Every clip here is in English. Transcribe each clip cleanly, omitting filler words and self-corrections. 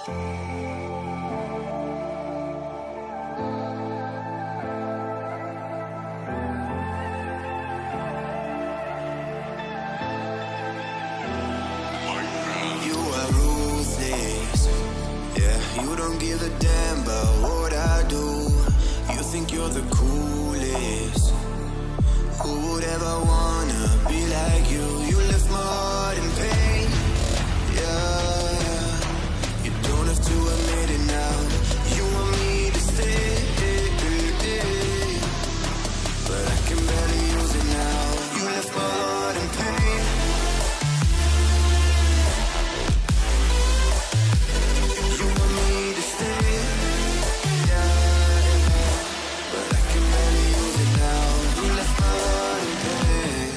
You are ruthless, yeah, you don't give a damn about what I do. You think you're the coolest. Who would ever wanna be like you? You left my heart in pain, yeah. You don't have to admit it now. You want me to stay, but I can barely use it now. You left my heart in pain. You want me to stay, yeah, but I can barely use it now. You left my heart in pain.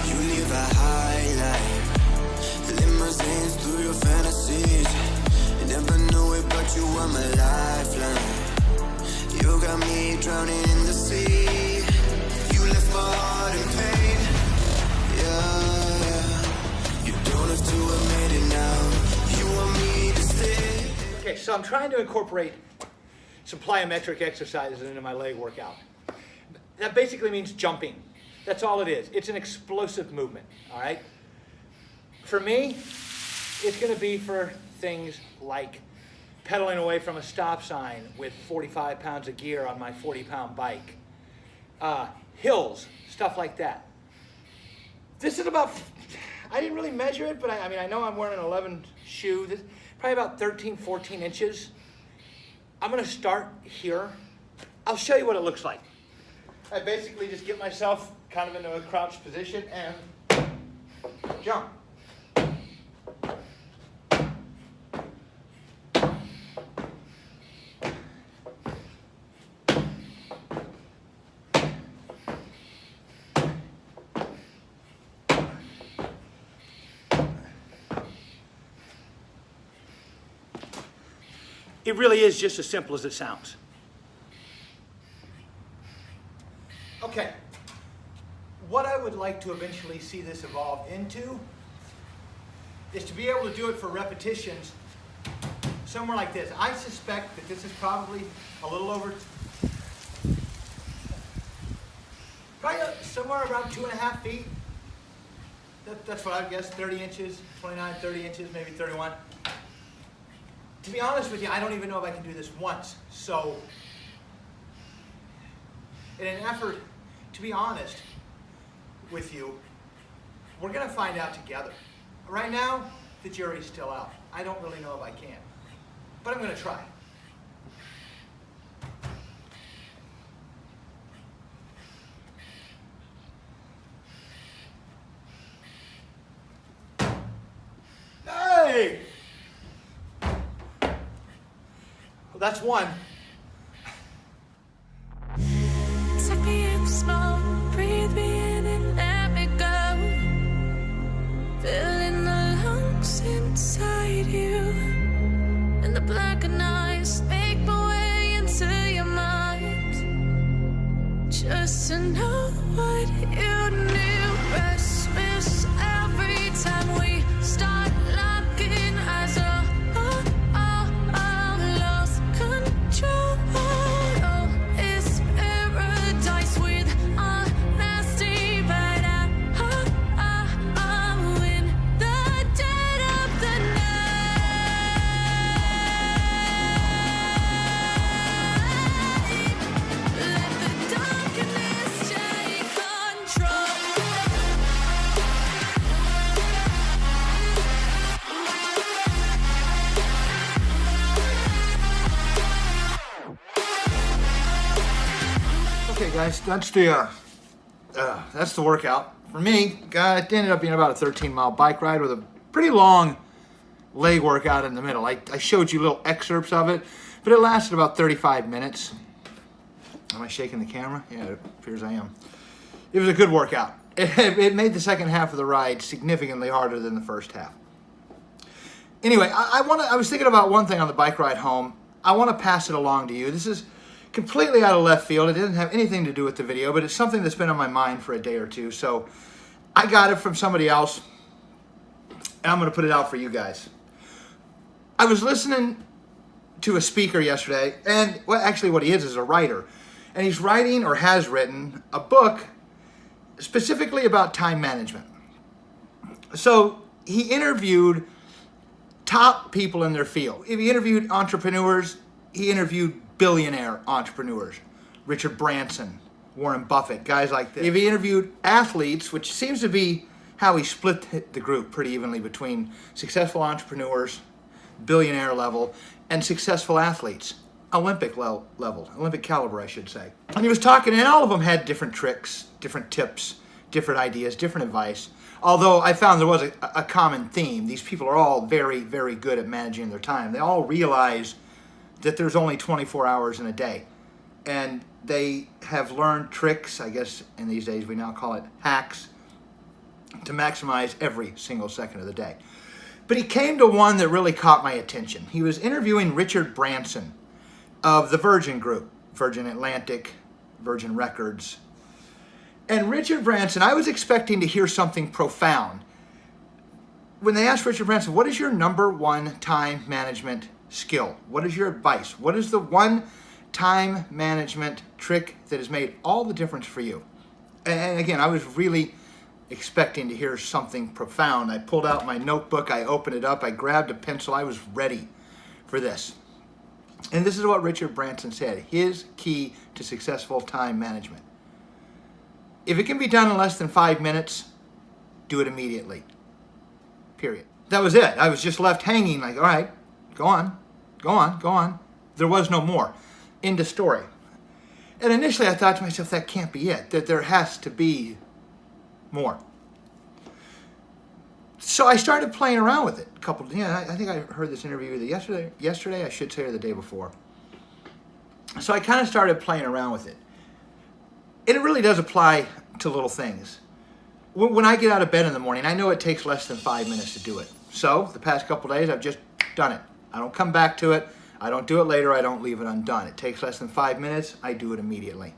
You live a high life, limousines through your fantasies. You never knew it, but you were my lifeline. You got me drowning in the sea. You left my heart in pain, yeah. You don't have to admit it now. You want me to stay. Okay, so I'm trying to incorporate some plyometric exercises into my leg workout. That basically means jumping. That's all it is. It's an explosive movement, all right? For me, it's gonna be for things like pedaling away from a stop sign with 45 pounds of gear on my 40-pound bike. Hills, stuff like that. This is about, I didn't really measure it, but I mean, I know I'm wearing an 11 shoe. This, probably about 13, 14 inches. I'm gonna start here. I'll show you what it looks like. I basically just get myself kind of into a crouched position and jump. It really is just as simple as it sounds. Okay, what I would like to eventually see this evolve into is to be able to do it for repetitions somewhere like this. I suspect that this is probably a little over, probably somewhere around 2.5 feet. That's what I'd guess, 30 inches, 29, 30 inches, maybe 31. To be honest with you, I don't even know if I can do this once. So, in an effort to be honest with you, we're gonna find out together. Right now, the jury's still out. I don't really know if I can, but I'm gonna try. Hey! Well, that's one. Take me in slow, breathe me in and let me go. Filling the lungs inside you, and the blackened eyes make my way into your mind. Just to know what you knew. Restless every time we start locking eyes. Lost control. Oh, it's paradise with honesty, but I'm in the dead of the night. Let the darkness take control. Okay, guys, that's the workout. For me, it ended up being about a 13-mile bike ride with a pretty long leg workout in the middle. I showed you little excerpts of it. But it lasted about 35 minutes. Am I shaking the camera? Yeah, it appears I am. It was a good workout. It made the second half of the ride significantly harder than the first half. Anyway, I was thinking about one thing on the bike ride home. I want to pass it along to you. This is completely out of left field. It didn't have anything to do with the video, but it's something that's been on my mind for a day or two. So I got it from somebody else, and I'm going to put it out for you guys. I was listening to a speaker yesterday, and well, actually what he is a writer. And he's writing, or has written, a book specifically about time management. So he interviewed top people in their field. He interviewed entrepreneurs. He interviewed billionaire entrepreneurs. Richard Branson, Warren Buffett, guys like this. He interviewed athletes, which seems to be how he split the group pretty evenly between successful entrepreneurs, billionaire level, and successful athletes. Olympic level, Olympic caliber, I should say. And he was talking, and all of them had different tricks, different tips, different ideas, different advice. Although I found there was a common theme. These people are all very, very good at managing their time. They all realize that there's only 24 hours in a day. And they have learned tricks, I guess in these days we now call it hacks, to maximize every single second of the day. But he came to one that really caught my attention. He was interviewing Richard Branson of the Virgin Group, Virgin Atlantic, Virgin Records. And Richard Branson, I was expecting to hear something profound. When they asked Richard Branson, what is your number one time management skill? What is your advice? What is the one time management trick that has made all the difference for you? And again, I was really expecting to hear something profound. I pulled out my notebook, I opened it up, I grabbed a pencil, I was ready for this. And this is what Richard Branson said, his key to successful time management. If it can be done in less than 5 minutes, do it immediately. Period. That was it. I was just left hanging like, all right, go on, go on, go on. There was no more. End of story. And initially I thought to myself, that can't be it, that there has to be more. So I started playing around with it. I think I heard this interview either yesterday, I should say, or the day before. So I kind of started playing around with it. And it really does apply to little things. When I get out of bed in the morning, I know it takes less than 5 minutes to do it. So the past couple days, I've just done it. I don't come back to it. I don't do it later. I don't leave it undone. It takes less than 5 minutes. I do it immediately.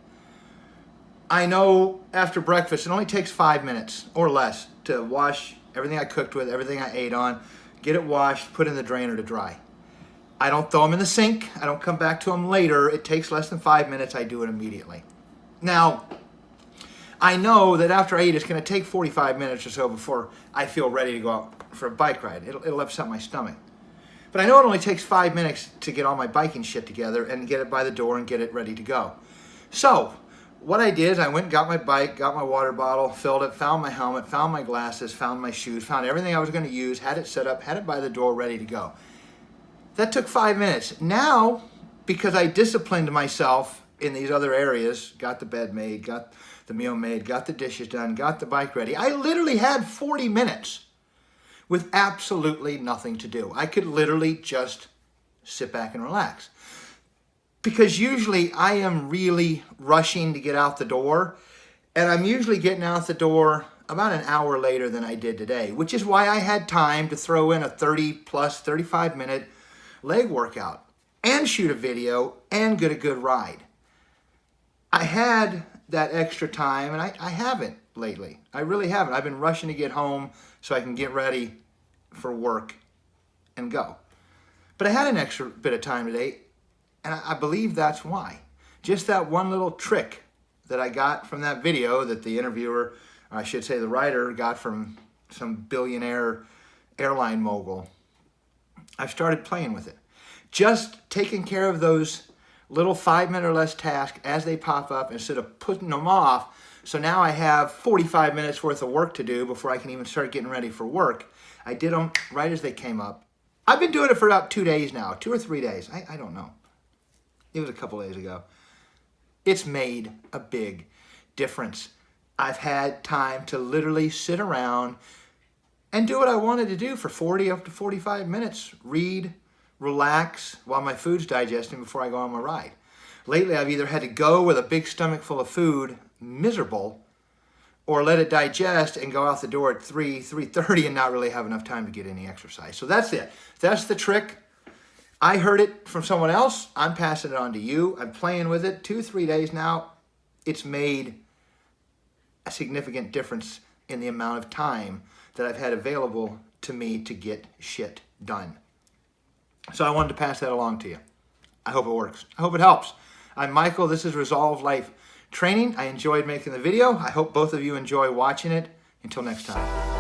I know after breakfast, it only takes 5 minutes or less to wash everything I cooked with, everything I ate on, get it washed, put in the drainer to dry. I don't throw them in the sink. I don't come back to them later. It takes less than 5 minutes. I do it immediately. Now, I know that after I eat, it's going to take 45 minutes or so before I feel ready to go out for a bike ride. It'll upset my stomach. But I know it only takes 5 minutes to get all my biking shit together and get it by the door and get it ready to go. So, what I did is I went and got my bike, got my water bottle, filled it, found my helmet, found my glasses, found my shoes, found everything I was going to use, had it set up, had it by the door, ready to go. That took 5 minutes. Now, because I disciplined myself in these other areas, got the bed made, got the meal made, got the dishes done, got the bike ready, I literally had 40 minutes with absolutely nothing to do. I could literally just sit back and relax. Because usually I am really rushing to get out the door, and I'm usually getting out the door about an hour later than I did today, which is why I had time to throw in a 35 minute leg workout and shoot a video and get a good ride. I had that extra time, and I haven't lately. I really haven't. I've been rushing to get home so I can get ready for work and go. But I had an extra bit of time today, and I believe that's why. Just that one little trick that I got from that video that the interviewer, or I should say the writer, got from some billionaire airline mogul. I've started playing with it. Just taking care of those little 5 minute or less tasks as they pop up instead of putting them off. So now I have 45 minutes worth of work to do before I can even start getting ready for work. I did them right as they came up. I've been doing it for about 2 days now, 2 or 3 days. I don't know. It was a couple days ago. It's made a big difference. I've had time to literally sit around and do what I wanted to do for 40 up to 45 minutes. Read, relax while my food's digesting before I go on my ride. Lately, I've either had to go with a big stomach full of food, miserable, or let it digest and go out the door at 3:30 and not really have enough time to get any exercise. So that's it. That's the trick. I heard it from someone else. I'm passing it on to you. I'm playing with it 2-3 days now. It's made a significant difference in the amount of time that I've had available to me to get shit done. So I wanted to pass that along to you. I hope it works. I hope it helps. I'm Michael. This is Resolve Life Training. I enjoyed making the video. I hope both of you enjoy watching it. Until next time.